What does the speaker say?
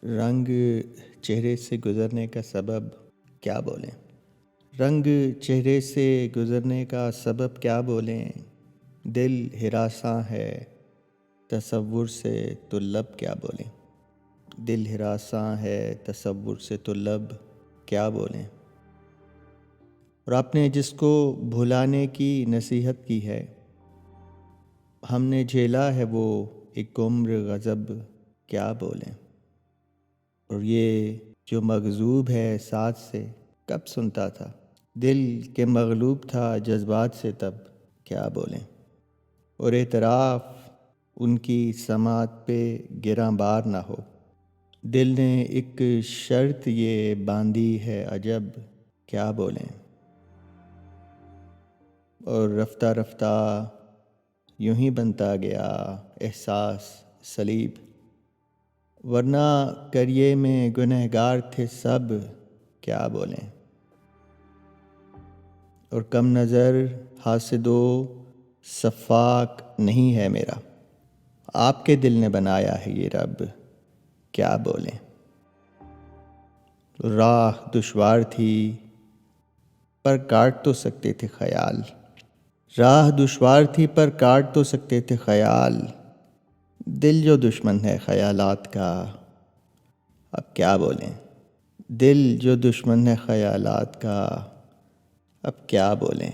رنگ چہرے سے گزرنے کا سبب کیا بولیں؟ رنگ چہرے سے گزرنے کا سبب کیا بولیں؟ دل ہراساں ہے تصور سے تو لب کیا بولیں؟ دل ہراساں ہے تصور سے تو لب کیا بولیں؟ اور آپ نے جس کو بھلانے کی نصیحت کی ہے، ہم نے جھیلا ہے وہ ایک عمر غضب کیا بولیں؟ اور یہ جو مغضوب ہے احساس سے کب سنتا تھا، دل کے مغلوب تھا جذبات سے تب کیا بولیں؟ اور اعتراف ان کی سماعت پہ گراں بار نہ ہو، دل نے ایک شرط یہ باندھی ہے عجب کیا بولیں؟ اور رفتہ رفتہ یوں ہی بنتا گیا احساس صلیب، ورنہ کریے میں گنہگار تھے سب کیا بولیں؟ اور کم نظر حاسد و سفاک نہیں ہے میرا، آپ کے دل نے بنایا ہے یہ رب کیا بولیں؟ راہ دشوار تھی پر کاٹ تو سکتے تھے خیال، راہ دشوار تھی پر کاٹ تو سکتے تھے خیال، دل جو دشمن ہے خیالات کا اب کیا بولیں؟ دل جو دشمن ہے خیالات کا اب کیا بولیں؟